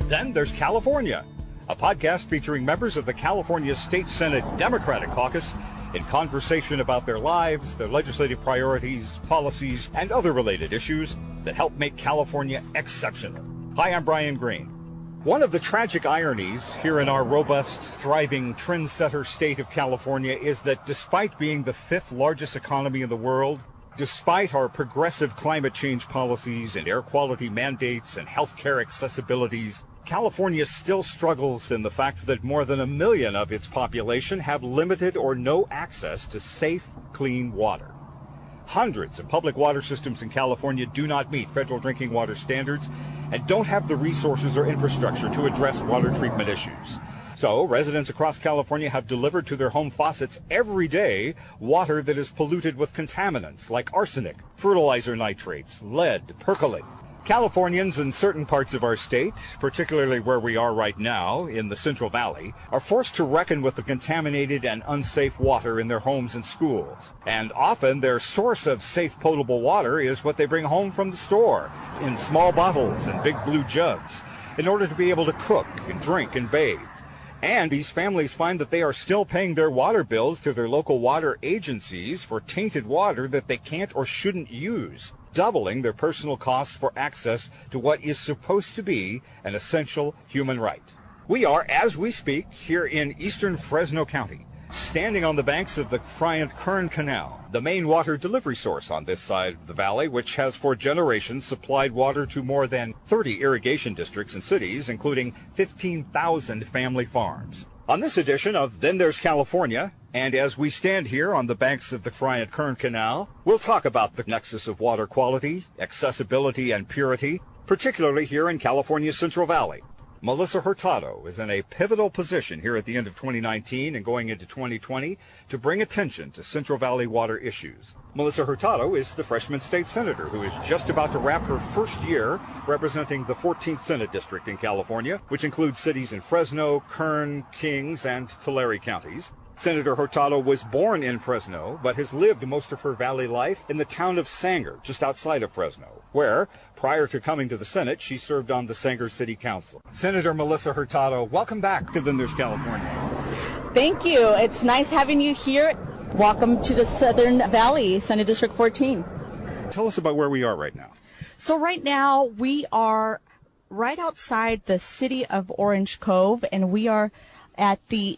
Then there's California, a podcast featuring members of the California State Senate Democratic Caucus in conversation about their lives, their legislative priorities, policies, and other related issues that help make California exceptional. Hi, I'm Brian Green. One of the tragic ironies here in our robust, thriving, trendsetter state of California is that despite being the fifth largest economy in the world, despite our progressive climate change policies and air quality mandates and healthcare accessibilities, California still struggles in the fact that more than 1 million of its population have limited or no access to safe, clean water. Hundreds of public water systems in California do not meet federal drinking water standards and don't have the resources or infrastructure to address water treatment issues. So, residents across California have delivered to their home faucets every day water that is polluted with contaminants like arsenic, fertilizer nitrates, lead, percolate. Californians in certain parts of our state, particularly where we are right now in the Central Valley, are forced to reckon with the contaminated and unsafe water in their homes and schools. And often their source of safe potable water is what they bring home from the store in small bottles and big blue jugs in order to be able to cook and drink and bathe. And these families find that they are still paying their water bills to their local water agencies for tainted water that they can't or shouldn't use, doubling their personal costs for access to what is supposed to be an essential human right. We are, as we speak, here in eastern Fresno County, standing on the banks of the Kern Canal, the main water delivery source on this side of the valley, which has for generations supplied water to more than 30 irrigation districts and cities, including 15,000 family farms. On this edition of Then There's California, and as we stand here on the banks of the Kern Canal, we'll talk about the nexus of water quality, accessibility, and purity, particularly here in California's Central Valley. Melissa Hurtado is in a pivotal position here at the end of 2019 and going into 2020 to bring attention to Central Valley water issues. Melissa Hurtado is the freshman state senator who is just about to wrap her first year representing the 14th Senate District in California, which includes cities in Fresno, Kern, Kings, and Tulare counties. Senator Hurtado was born in Fresno, but has lived most of her valley life in the town of Sanger, just outside of Fresno, where, prior to coming to the Senate, she served on the Sanger City Council. Senator Melissa Hurtado, welcome back to Then There's California. Thank you. It's nice having you here. Welcome to the Southern Valley, Senate District 14. Tell us about where we are right now. So right now, we are right outside the city of Orange Cove, and we are at the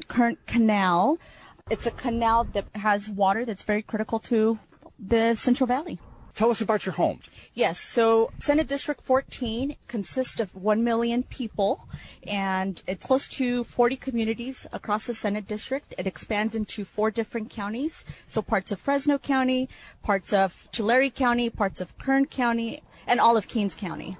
Kern Canal. It's a canal that has water that's very critical to the Central Valley. Tell us about your home. Yes, so Senate District 14 consists of 1 million people, and it's close to 40 communities across the Senate District. It expands into 4 different counties, so parts of Fresno County, parts of Tulare County, parts of Kern County, and all of Kings County.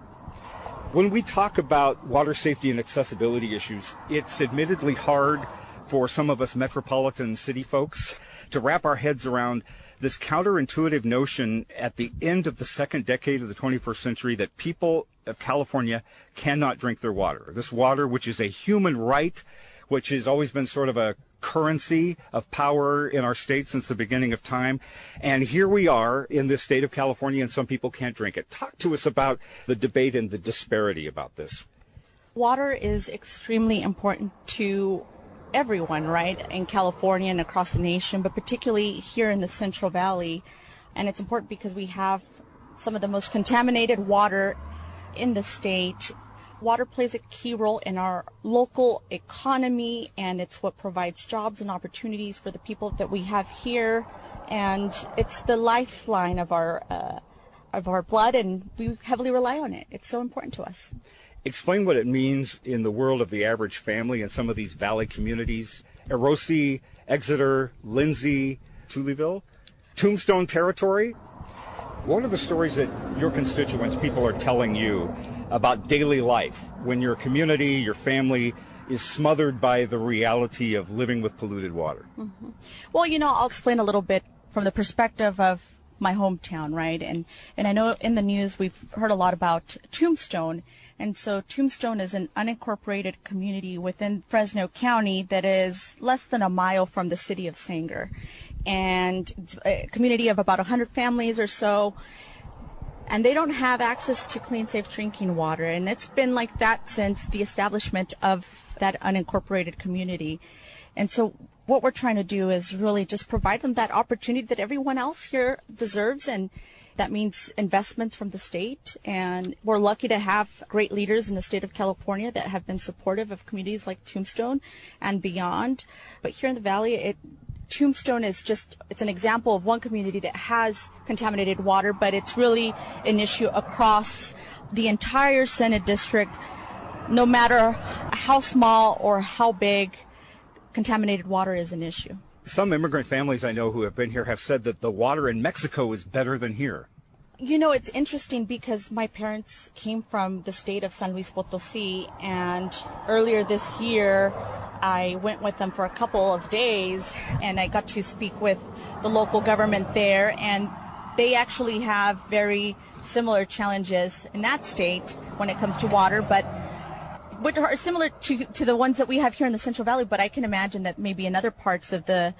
When we talk about water safety and accessibility issues, it's admittedly hard for some of us metropolitan city folks to wrap our heads around this counterintuitive notion at the end of the second decade of the 21st century that people of California cannot drink their water. This water, which is a human right, which has always been sort of a currency of power in our state since the beginning of time. And here we are in this state of California, and some people can't drink it. Talk to us about the debate and the disparity about this. Water is extremely important to everyone, right, in California and across the nation, but particularly here in the Central Valley. And it's important because we have some of the most contaminated water in the state. Water plays a key role in our local economy, and it's what provides jobs and opportunities for the people that we have here. And it's the lifeline of our blood, and we heavily rely on it. It's so important to us. Explain what it means in the world of the average family in some of these valley communities. Erosi, Exeter, Lindsay, Tuleville, Tombstone territory. What are the stories that your constituents, people are telling you about daily life when your community, your family is smothered by the reality of living with polluted water? Mm-hmm. Well, I'll explain a little bit from the perspective of my hometown, right? And I know in the news we've heard a lot about Tombstone. And so Tombstone is an unincorporated community within Fresno County that is less than a mile from the city of Sanger. And it's a community of about 100 families or so. and they don't have access to clean, safe drinking water. And it's been like that since the establishment of that unincorporated community. And so what we're trying to do is really just provide them that opportunity that everyone else here deserves, and that means investments from the state. And we're lucky to have great leaders in the state of California that have been supportive of communities like Tombstone and beyond. But here in the Valley, Tombstone is it's an example of one community that has contaminated water, but it's really an issue across the entire Senate district, no matter how small or how big. Contaminated water is an issue. Some immigrant families I know who have been here have said that the water in Mexico is better than here. You know, it's interesting because my parents came from the state of San Luis Potosí, and earlier this year I went with them for a couple of days, and I got to speak with the local government there, and they actually have very similar challenges in that state when it comes to water, but which are similar to the ones that we have here in the Central Valley. But I can imagine that maybe in other parts of the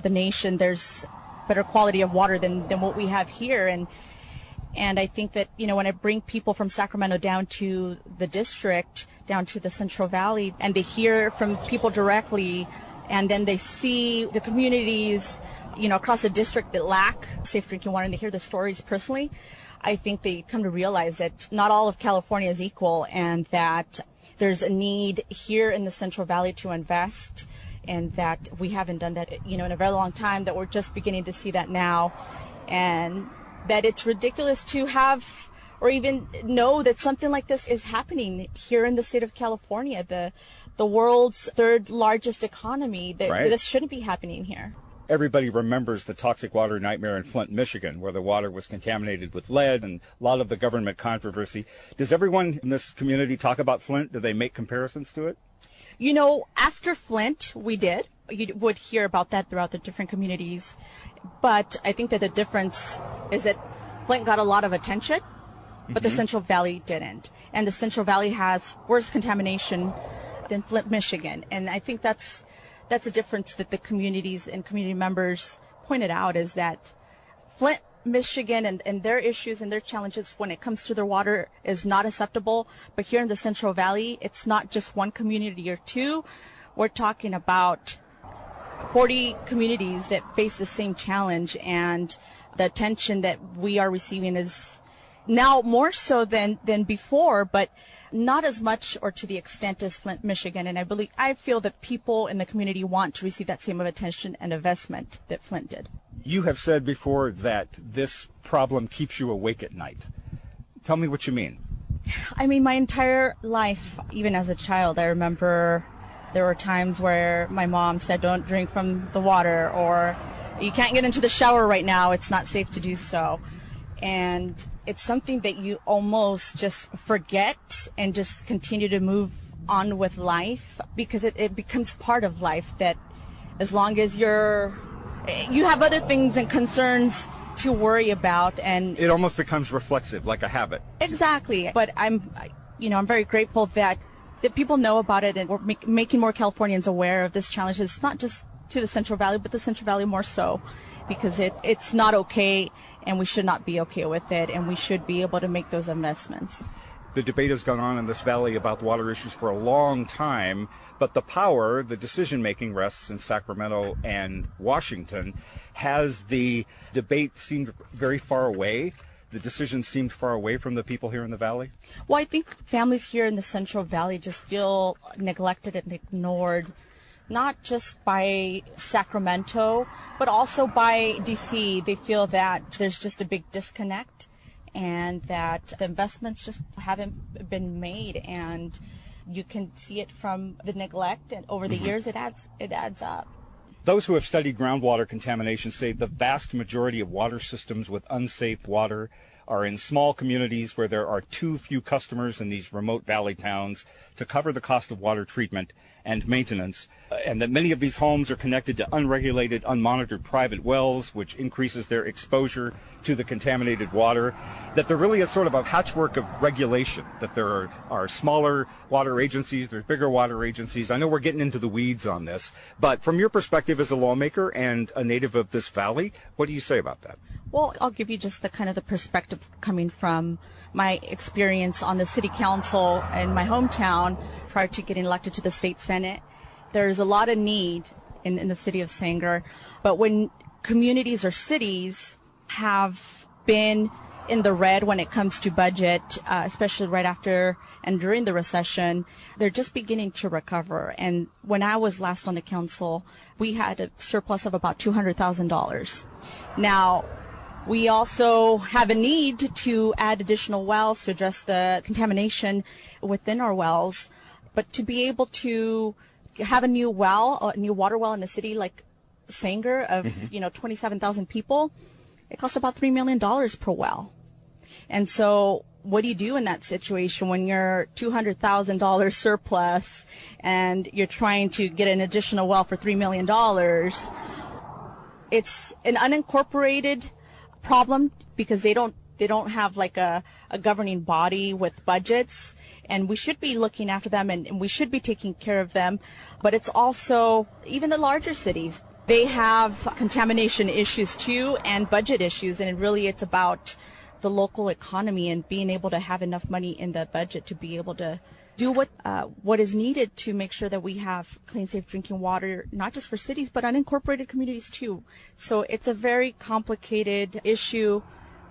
nation there's better quality of water than what we have here. And I think that, you know, when I bring people from Sacramento down to the district, down to the Central Valley, and they hear from people directly, and then they see the communities, you know, across the district that lack safe drinking water, and they hear the stories personally, I think they come to realize that not all of California is equal, and that there's a need here in the Central Valley to invest, and that we haven't done that, you know, in a very long time, that we're just beginning to see that now, and that it's ridiculous to have or even know that something like this is happening here in the state of California, the world's third largest economy. Right. This shouldn't be happening here. Everybody remembers the toxic water nightmare in Flint, Michigan, where the water was contaminated with lead and a lot of the government controversy. Does everyone in this community talk about Flint? Do they make comparisons to it? You know, after Flint, we did. You would hear about that throughout the different communities. But I think that the difference is that Flint got a lot of attention, but the Central Valley didn't. And the Central Valley has worse contamination than Flint, Michigan. And I think that's a difference that the communities and community members pointed out, is that Flint, Michigan and their issues and their challenges when it comes to their water is not acceptable. But here in the Central Valley, it's not just one community or two. We're talking about 40 communities that face the same challenge, and the attention that we are receiving is now more so than before, but not as much or to the extent as Flint, Michigan. And I feel that people in the community want to receive that same attention and investment that Flint did. You have said before that this problem keeps you awake at night. Tell me what you mean. I mean, my entire life, even as a child, I remember there were times where my mom said, don't drink from the water, or you can't get into the shower right now, it's not safe to do so. And it's something that you almost just forget and just continue to move on with life, because it becomes part of life, that as long as you have other things and concerns to worry about, and it almost becomes reflexive, like a habit. Exactly. But I'm very grateful that people know about it, and we're making more Californians aware of this challenge. It's not just to the Central Valley, but the Central Valley more so, because it's not okay, and we should not be okay with it, and we should be able to make those investments. The debate has gone on in this valley about water issues for a long time, but the decision-making rests in Sacramento and Washington. Has the debate seemed very far away? The decision seemed far away from the people here in the valley? Well, I think families here in the Central Valley just feel neglected and ignored, not just by Sacramento, but also by D.C. They feel that there's just a big disconnect, and that the investments just haven't been made, and you can see it from the neglect, and over the years it adds up. Those who have studied groundwater contamination say the vast majority of water systems with unsafe water are in small communities where there are too few customers in these remote valley towns to cover the cost of water treatment and maintenance, and that many of these homes are connected to unregulated, unmonitored private wells, which increases their exposure to the contaminated water, that there really is sort of a patchwork of regulation, that there are smaller water agencies, there's bigger water agencies. I know we're getting into the weeds on this, but from your perspective as a lawmaker and a native of this valley, what do you say about that? Well, I'll give you just the perspective coming from my experience on the city council in my hometown prior to getting elected to the state senate. There's a lot of need in the city of Sanger, but when communities or cities have been in the red when it comes to budget, especially right after and during the recession, they're just beginning to recover. And when I was last on the council, we had a surplus of about $200,000. Now, we also have a need to add additional wells to address the contamination within our wells. But to be able to have a new water well in a city like Sanger of, 27,000 people, it costs about $3 million per well. And so what do you do in that situation when you're $200,000 surplus and you're trying to get an additional well for $3 million? It's an unincorporated problem because they don't have like a governing body with budgets, and we should be looking after them and we should be taking care of them. But it's also even the larger cities, they have contamination issues too and budget issues, and really it's about the local economy and being able to have enough money in the budget to be able to do what is needed to make sure that we have clean, safe drinking water, not just for cities, but unincorporated communities too. So it's a very complicated issue,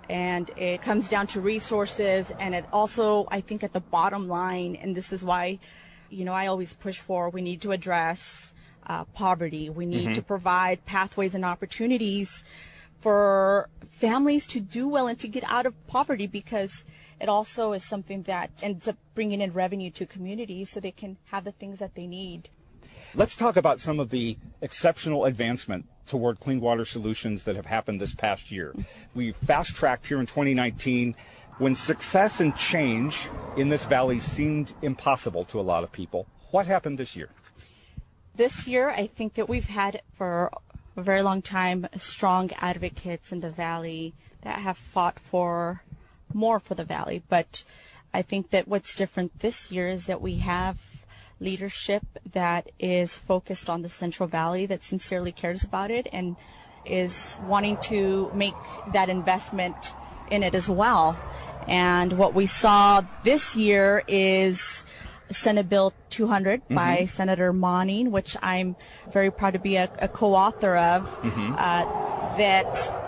and it comes down to resources. And it also, I think at the bottom line, and this is why, I always push for, we need to address poverty. We need to provide pathways and opportunities for families to do well and to get out of poverty, because it also is something that ends up bringing in revenue to communities so they can have the things that they need. Let's talk about some of the exceptional advancement toward clean water solutions that have happened this past year. We've fast-tracked here in 2019 when success and change in this valley seemed impossible to a lot of people. What happened this year? This year, I think that we've had for a very long time strong advocates in the valley that have fought for more for the valley. But I think that what's different this year is that we have leadership that is focused on the Central Valley, that sincerely cares about it and is wanting to make that investment in it as well. And what we saw this year is Senate Bill 200 by Senator Monning, which I'm very proud to be a co-author of, that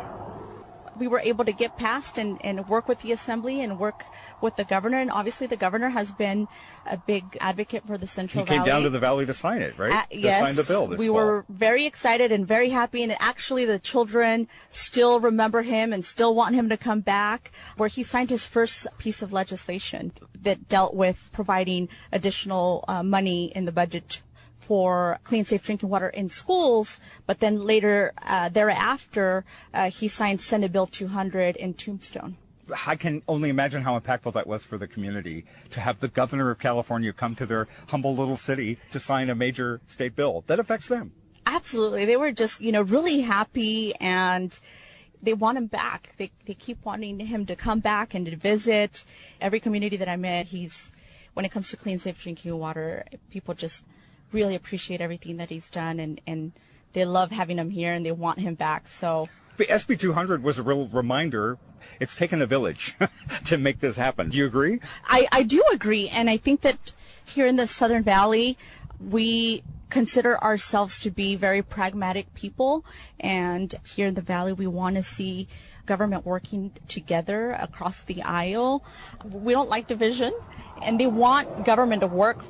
we were able to get passed and work with the Assembly and work with the governor. And obviously the governor has been a big advocate for the Central Valley. He came down to the valley to sign it, right? Yes. To sign the bill this We fall. were very excited and very happy. And actually the children still remember him and still want him to come back, where he signed his first piece of legislation that dealt with providing additional money in the budget for clean, safe drinking water in schools. But then later thereafter, he signed Senate Bill 200 in Tombstone. I can only imagine how impactful that was for the community to have the governor of California come to their humble little city to sign a major state bill that affects them. Absolutely. They were just, really happy, and they want him back. They keep wanting him to come back and to visit. Every community that I'm in, when it comes to clean, safe drinking water, people just really appreciate everything that he's done, and they love having him here and they want him back. So SB 200 was a real reminder. It's taken a village to make this happen. Do you agree? I do agree. And I think that here in the Southern Valley, we consider ourselves to be very pragmatic people. And here in the Valley, we want to see government working together across the aisle. We don't like division, and they want government to work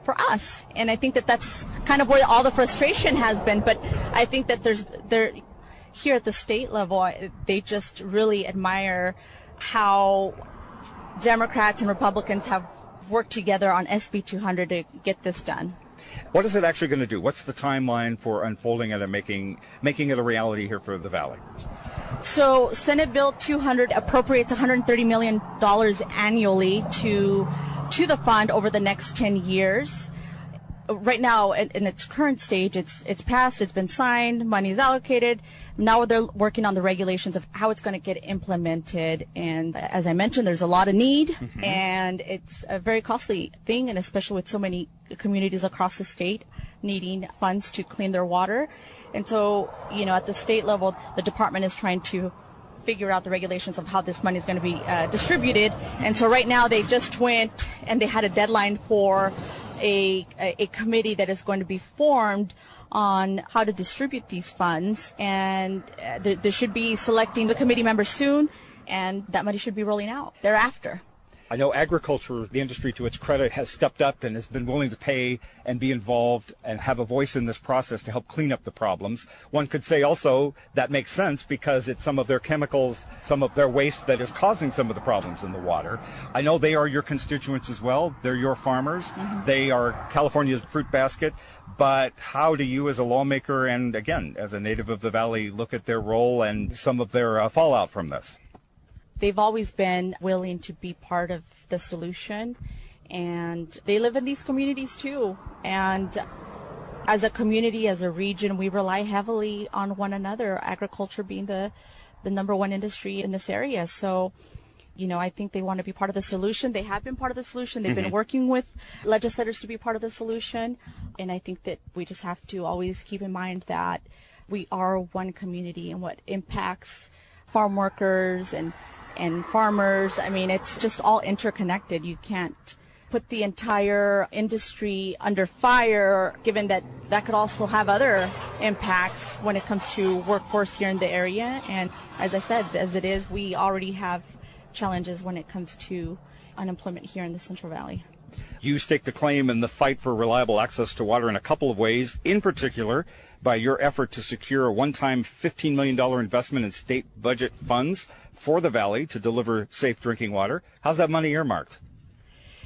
for us. And I think that that's kind of where all the frustration has been. But I think that here at the state level, they just really admire how Democrats and Republicans have worked together on SB 200 to get this done. What is it actually going to do? What's the timeline for unfolding it and making it a reality here for the Valley? So Senate Bill 200 appropriates $130 million annually to the fund over the next 10 years. right now, in its current stage, it's passed, it's been signed, money's allocated. Now they're working on the regulations of how it's going to get implemented. And as I mentioned, there's a lot of need, and it's a very costly thing, and especially with so many communities across the state needing funds to clean their water. And so, at the state level, the department is trying to figure out the regulations of how this money is going to be distributed. And so right now they just went and they had a deadline for a committee that is going to be formed on how to distribute these funds. And they should be selecting the committee members soon, and that money should be rolling out thereafter. I know agriculture, the industry, to its credit, has stepped up and has been willing to pay and be involved and have a voice in this process to help clean up the problems. One could say also that makes sense because it's some of their chemicals, some of their waste that is causing some of the problems in the water. I know they are your constituents as well. They're your farmers. They are California's fruit basket. But how do you as a lawmaker and, again, as a native of the Valley, look at their role and some of their fallout from this? They've always been willing to be part of the solution, and they live in these communities too. And as a community, as a region, we rely heavily on one another, agriculture being the number one industry in this area. So, I think they want to be part of the solution. They have been part of the solution. They've been working with legislators to be part of the solution. And I think that we just have to always keep in mind that we are one community, and what impacts farm workers and farmers. I mean, it's just all interconnected. You can't put the entire industry under fire, given that could also have other impacts when it comes to workforce here in the area. And as I said, as it is, we already have challenges when it comes to unemployment here in the Central Valley. You stake the claim in the fight for reliable access to water in a couple of ways, in particular by your effort to secure a one-time $15 million investment in state budget funds for the Valley to deliver safe drinking water. How's that money earmarked?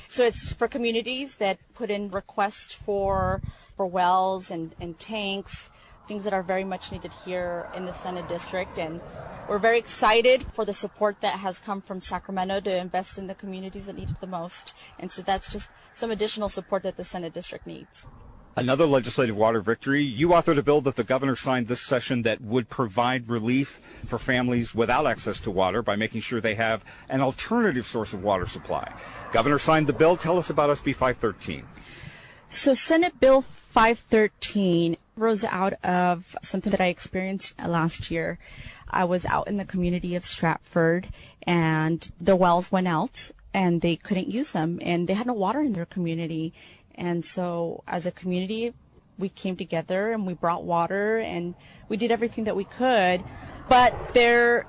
So it's for communities that put in requests for wells and tanks, things that are very much needed here in the Senate District. And we're very excited for the support that has come from Sacramento to invest in the communities that need it the most. And so that's just some additional support that the Senate District needs. Another legislative water victory. You authored a bill that the governor signed this session that would provide relief for families without access to water by making sure they have an alternative source of water supply. Governor signed the bill. Tell us about SB 513. So Senate Bill 513 rose out of something that I experienced last year. I was out in the community of Stratford, and the wells went out and they couldn't use them, and they had no water in their community. And so as a community, we came together and we brought water and we did everything that we could. But there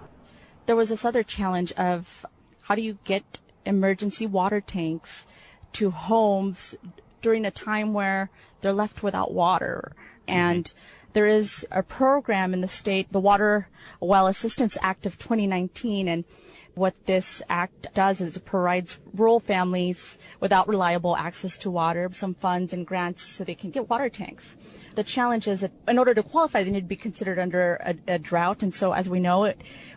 was this other challenge of how do you get emergency water tanks to homes during a time where they're left without water. And there is a program in the state, the Water Well Assistance Act of 2019, and what this act does is it provides rural families without reliable access to water some funds and grants so they can get water tanks. The challenge is that in order to qualify, they need to be considered under a drought. And so as we know,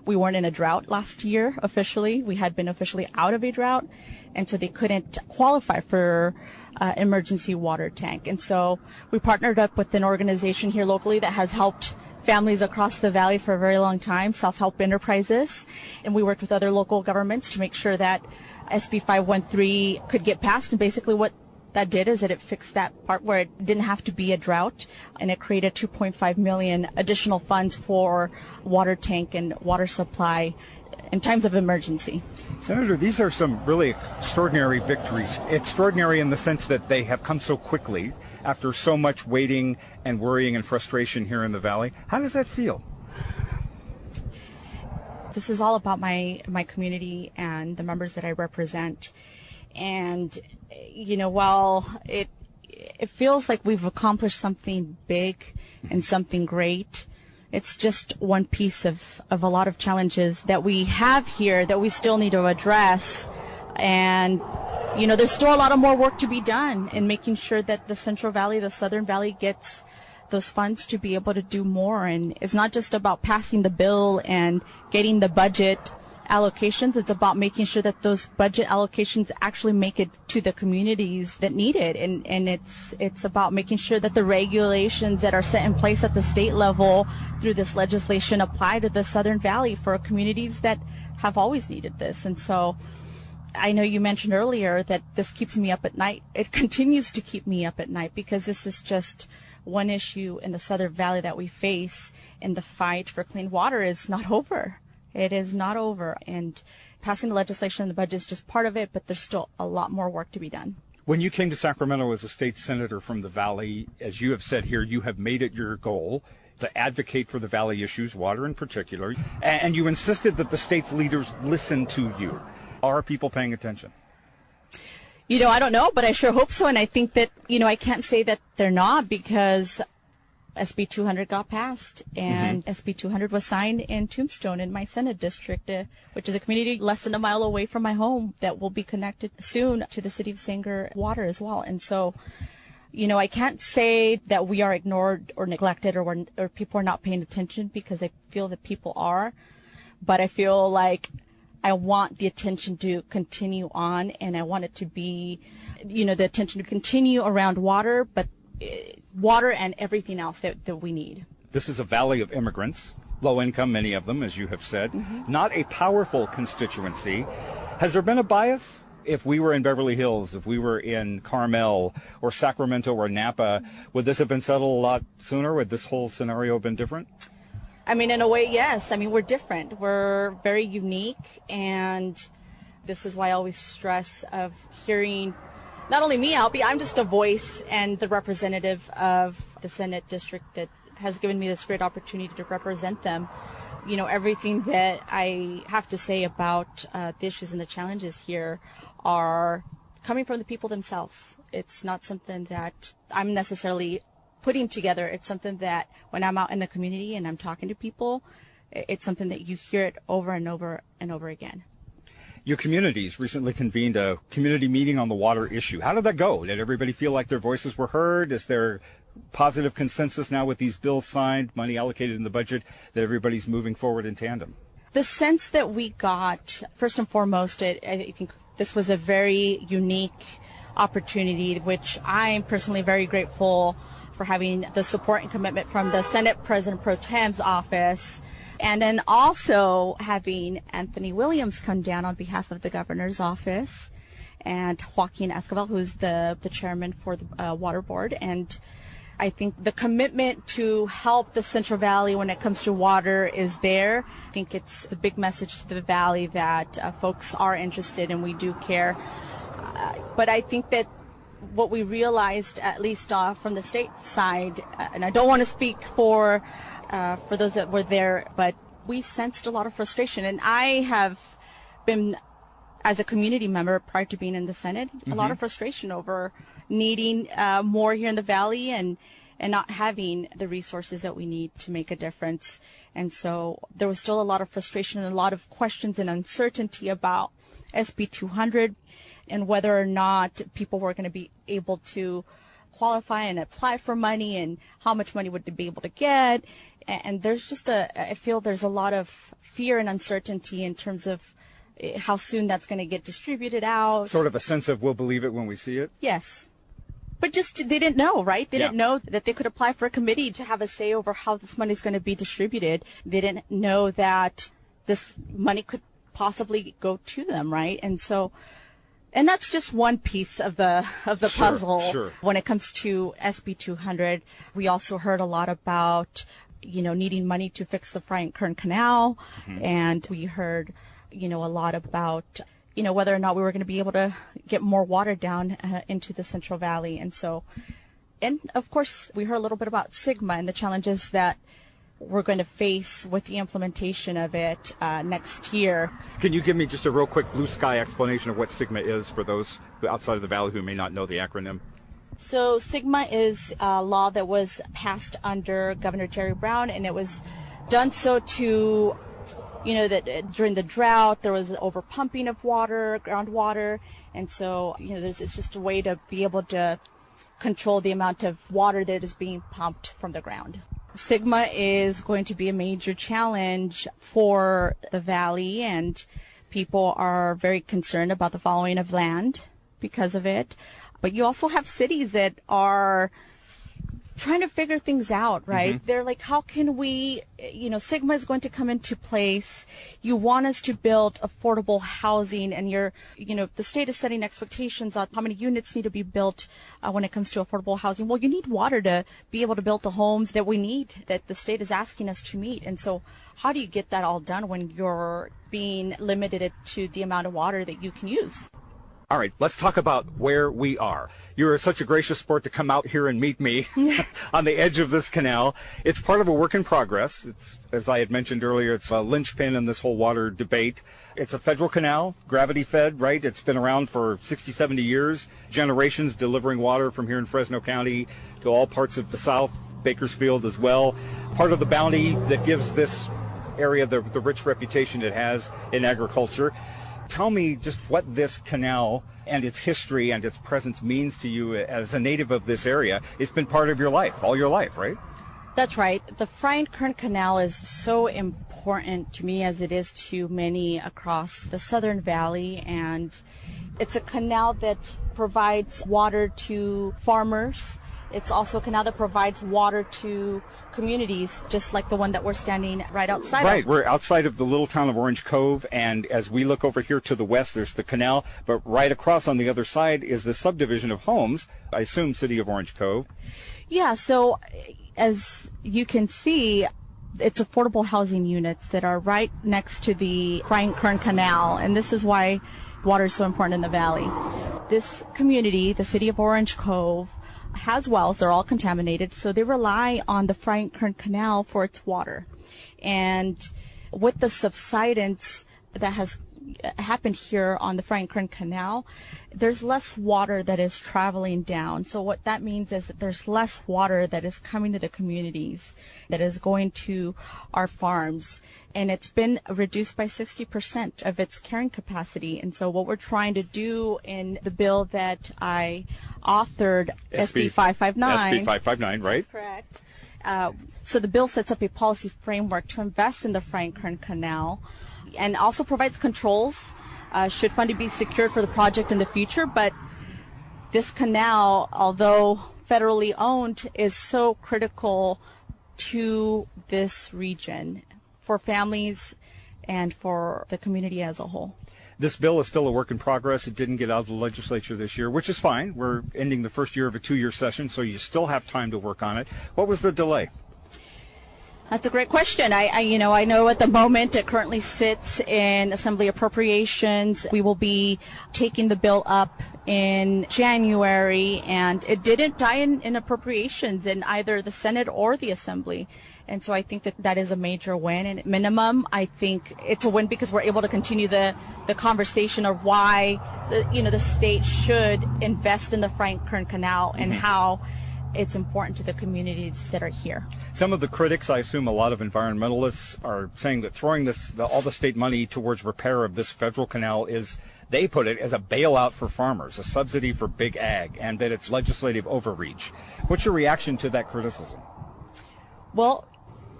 we weren't in a drought last year officially. We had been officially out of a drought. And so they couldn't qualify for emergency water tank. And so we partnered up with an organization here locally that has helped families across the valley for a very long time, Self-Help Enterprises, and we worked with other local governments to make sure that SB 513 could get passed. And basically what that did is that it fixed that part where it didn't have to be a drought, and it created $2.5 million additional funds for water tank and water supply in times of emergency. Senator, these are some really extraordinary victories. Extraordinary in the sense that they have come so quickly after so much waiting and worrying and frustration here in the Valley. How does that feel? This is all about my community and the members that I represent. And, while it feels like we've accomplished something big and something great, it's just one piece of a lot of challenges that we have here that we still need to address. And, there's still a lot of more work to be done in making sure that the Central Valley, the Southern Valley gets those funds to be able to do more. And it's not just about passing the bill and getting the budget allocations. It's about making sure that those budget allocations actually make it to the communities that need it. And it's about making sure that the regulations that are set in place at the state level through this legislation apply to the Southern Valley for communities that have always needed this. And so I know you mentioned earlier that this keeps me up at night. It continues to keep me up at night because this is just one issue in the Southern Valley that we face, and the fight for clean water is not over. It is not over. And passing the legislation and the budget is just part of it, but there's still a lot more work to be done. When you came to Sacramento as a state senator from the Valley, as you have said here, you have made it your goal to advocate for the Valley issues, water in particular, and you insisted that the state's leaders listen to you. Are people paying attention? I don't know, but I sure hope so. And I think that, I can't say that they're not, because SB 200 got passed, and SB 200 was signed in Tombstone in my Senate district, which is a community less than a mile away from my home that will be connected soon to the city of Sanger water as well. And so, I can't say that we are ignored or neglected or people are not paying attention, because I feel that people are, but I feel like I want the attention to continue on, and I want it to be, the attention to continue around water, but water and everything else that we need. This is a valley of immigrants, low income, many of them, as you have said, not a powerful constituency. Has there been a bias? If we were in Beverly Hills, if we were in Carmel or Sacramento or Napa, would this have been settled a lot sooner? Would this whole scenario have been different? In a way, yes. We're different. We're very unique, and this is why I always stress of hearing not only me out, but I'm just a voice and the representative of the Senate district that has given me this great opportunity to represent them. Everything that I have to say about the issues and the challenges here are coming from the people themselves. It's not something that I'm necessarily putting together. It's something that when I'm out in the community and I'm talking to people, it's something that you hear it over and over and over again. Your communities recently convened a community meeting on the water issue. How did that go? Did everybody feel like their voices were heard? Is there positive consensus now with these bills signed, money allocated in the budget, that everybody's moving forward in tandem? The sense that we got, first and foremost, I think this was a very unique opportunity, which I'm personally very grateful for having the support and commitment from the Senate President Pro Tem's office, and then also having Anthony Williams come down on behalf of the governor's office, and Joaquin Escobar, who's the chairman for the water board. And I think the commitment to help the Central Valley when it comes to water is there. I think it's a big message to the Valley that folks are interested and we do care. But I think that what we realized, at least from the state side, and I don't want to speak for those that were there, but we sensed a lot of frustration. And I have been, as a community member prior to being in the Senate, a lot of frustration over needing more here in the Valley and not having the resources that we need to make a difference. And so there was still a lot of frustration and a lot of questions and uncertainty about SB 200 and whether or not people were going to be able to qualify and apply for money, and how much money would they be able to get. And there's just I feel there's a lot of fear and uncertainty in terms of how soon that's going to get distributed out. Sort of a sense of we'll believe it when we see it? Yes. But just they didn't know, right? They didn't know that they could apply for a committee to have a say over how this money is going to be distributed. They didn't know that this money could possibly go to them, right? And so, and that's just one piece of the puzzle. Sure. When it comes to SB 200, we also heard a lot about, needing money to fix the Bryant Kern Canal, and we heard, a lot about, whether or not we were going to be able to get more water down into the Central Valley. And so, and of course, we heard a little bit about SGMA and the challenges that we're going to face with the implementation of it next year. Can you give me just a real quick blue sky explanation of what SGMA is for those outside of the Valley who may not know the acronym? So SGMA is a law that was passed under Governor Jerry Brown, and it was done so to, that during the drought there was overpumping of water, groundwater, and so, it's just a way to be able to control the amount of water that is being pumped from the ground. Sigma is going to be a major challenge for the valley, and people are very concerned about the following of land because of it. But you also have cities that are trying to figure things out, right? They're like, how can we, Sigma is going to come into place. You want us to build affordable housing, and the state is setting expectations on how many units need to be built when it comes to affordable housing. Well, you need water to be able to build the homes that we need, that the state is asking us to meet. And so how do you get that all done when you're being limited to the amount of water that you can use? All right, let's talk about where we are. You're such a gracious sport to come out here and meet me on the edge of this canal. It's part of a work in progress. It's, as I had mentioned earlier, it's a linchpin in this whole water debate. It's a federal canal, gravity fed, right? It's been around for 60, 70 years, generations delivering water from here in Fresno County to all parts of the South, Bakersfield as well. Part of the bounty that gives this area the rich reputation it has in agriculture. Tell me just what this canal and its history and its presence means to you as a native of this area. It's been part of your life, all your life, right? That's right. The Frying Current Canal is so important to me as it is to many across the Southern Valley, and it's a canal that provides water to farmers. It's also a canal that provides water to communities, just like the one that we're standing right outside of. Right, we're outside of the little town of Orange Cove, and as we look over here to the west, there's the canal, but right across on the other side is the subdivision of homes, I assume City of Orange Cove. Yeah, so as you can see, it's affordable housing units that are right next to the Frying Current Canal, and this is why water is so important in the valley. This community, the City of Orange Cove, has wells. They're all contaminated, so they rely on the Frying Current Canal for its water. And with the subsidence that has happened here on the Frying Current Canal, there's less water that is traveling down. So what that means is that there's less water that is coming to the communities, that is going to our farms. And it's been reduced by 60% of its carrying capacity. And so what we're trying to do in the bill that I authored, SB 559. SB 559, right? That's correct. So the bill sets up a policy framework to invest in the Frying Current Canal, and also provides controls should funding be secured for the project in the future. But this canal, although federally owned, is so critical to this region for families and for the community as a whole. This bill is still a work in progress. It didn't get out of the legislature this year, which is fine. We're ending the first year of a 2-year session, so you still have time to work on it. What was the delay? That's a great question. I know at the moment it currently sits in Assembly Appropriations. We will be taking the bill up in January, and it didn't die in appropriations in either the Senate or the Assembly. And so I think that is a major win. And at minimum, I think it's a win because we're able to continue the conversation of why the state should invest in the Frying Current Canal and how it's important to the communities that are here. Some of the critics, I assume a lot of environmentalists, are saying that throwing all the state money towards repair of this federal canal is, they put it, as a bailout for farmers, a subsidy for big ag, and that it's legislative overreach. What's your reaction to that criticism? Well,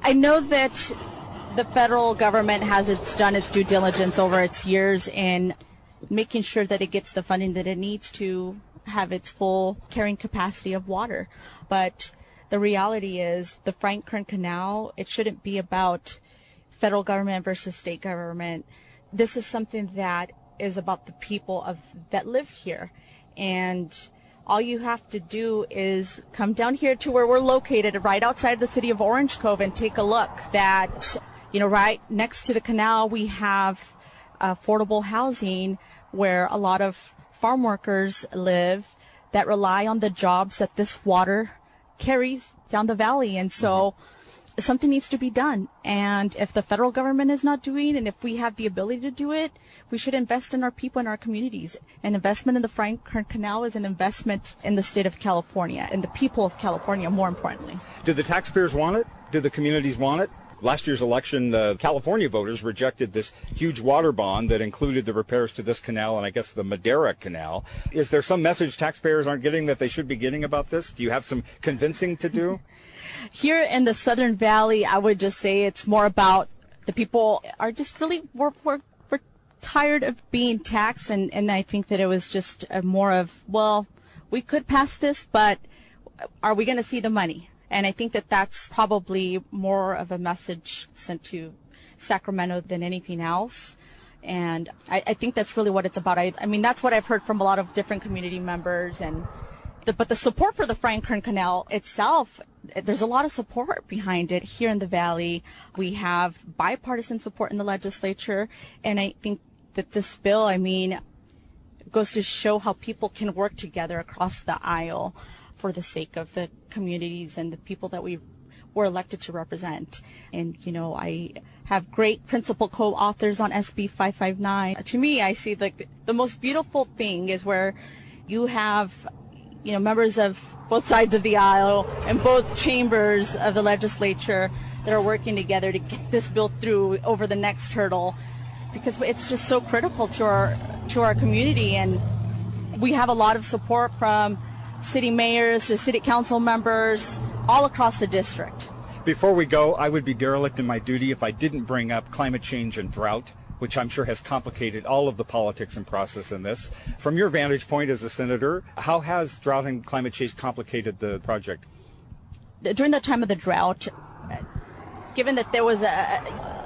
I know that the federal government has done its due diligence over its years in making sure that it gets the funding that it needs to have its full carrying capacity of water. But the reality is the Frying Current Canal, it shouldn't be about federal government versus state government. This is something that is about the people that live here. And all you have to do is come down here to where we're located, right outside the City of Orange Cove, and take a look. That, right next to the canal, we have affordable housing where a lot of farm workers live that rely on the jobs that this water carries down the valley. And so something needs to be done. And if the federal government is not doing, and if we have the ability to do it, we should invest in our people and our communities. An investment in the Frying Current Canal is an investment in the state of California and the people of California, more importantly. Do the taxpayers want it? Do the communities want it? Last year's election, the California voters rejected this huge water bond that included the repairs to this canal and I guess the Madera Canal. Is there some message taxpayers aren't getting that they should be getting about this? Do you have some convincing to do? Here in the Southern Valley, I would just say it's more about the people are just really, we're tired of being taxed, and I think that it was just more of, well, we could pass this, but are we going to see the money? And I think that that's probably more of a message sent to Sacramento than anything else. And I think that's really what it's about. I mean, that's what I've heard from a lot of different community members. But the support for the Frank Kern Canal itself, there's a lot of support behind it here in the Valley. We have bipartisan support in the legislature. And I think that this bill, I mean, goes to show how people can work together across the aisle for the sake of the communities and the people that we were elected to represent. And, you know, I have great principal co-authors on SB 559. To me, I see like the most beautiful thing is where you have, you know, members of both sides of the aisle and both chambers of the legislature that are working together to get this bill through over the next hurdle, because it's just so critical to our community. And we have a lot of support from city mayors to city council members all across the district. Before we go, I would be derelict in my duty if I didn't bring up climate change and drought, which I'm sure has complicated all of the politics and process in this. From your vantage point as a senator, how has drought and climate change complicated the project? During the time of the drought, given that there was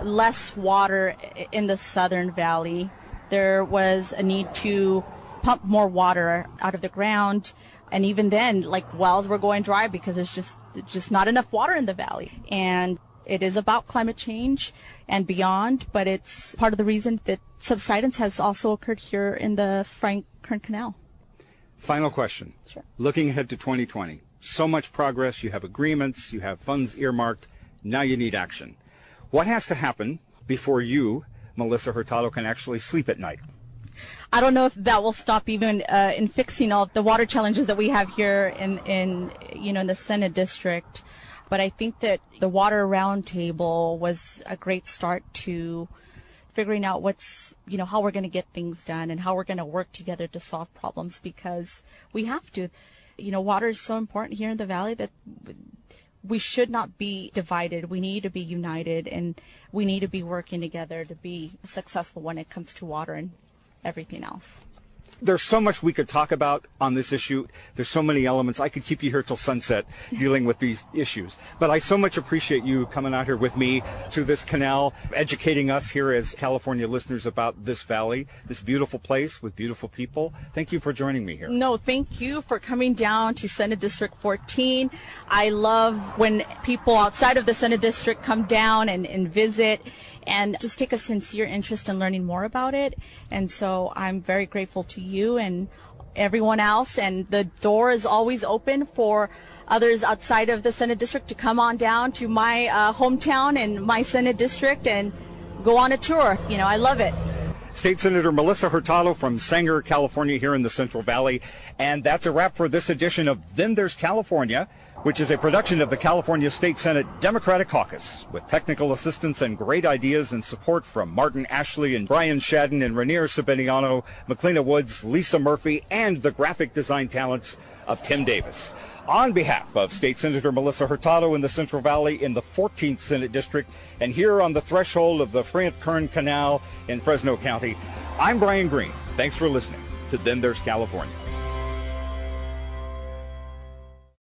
less water in the Southern Valley, there was a need to pump more water out of the ground. And even then, like, wells were going dry because there's just not enough water in the valley. And it is about climate change and beyond, but it's part of the reason that subsidence has also occurred here in the Frank Kern Canal. Final question. Sure. Looking ahead to 2020, so much progress, you have agreements, you have funds earmarked, now you need action. What has to happen before you, Melissa Hurtado, can actually sleep at night? I don't know if that will stop even in fixing all the water challenges that we have here in the Senate district. But I think that the water roundtable was a great start to figuring out how we're going to get things done and how we're going to work together to solve problems, because we have to. You know, water is so important here in the Valley that we should not be divided. We need to be united, and we need to be working together to be successful when it comes to water and everything else. There's so much we could talk about on this issue. There's so many elements. I could keep you here till sunset dealing with these issues. But I so much appreciate you coming out here with me to this canal, educating us here as California listeners about this valley, this beautiful place with beautiful people. Thank you for joining me here. No, thank you for coming down to Senate District 14. I love when people outside of the Senate District come down and visit and just take a sincere interest in learning more about it. And so I'm very grateful to you and everyone else. And the door is always open for others outside of the Senate District to come on down to my hometown and my Senate District and go on a tour. You know, I love it. State Senator Melissa Hurtado from Sanger, California, here in the Central Valley. And that's a wrap for this edition of Then There's California, which is a production of the California State Senate Democratic Caucus, with technical assistance and great ideas and support from Martin Ashley and Brian Shadden and Rainier Sabiniano, McLeana Woods, Lisa Murphy, and the graphic design talents of Tim Davis. On behalf of State Senator Melissa Hurtado in the Central Valley in the 14th Senate District, and here on the threshold of the Frank Kern Canal in Fresno County, I'm Brian Green. Thanks for listening to Then There's California.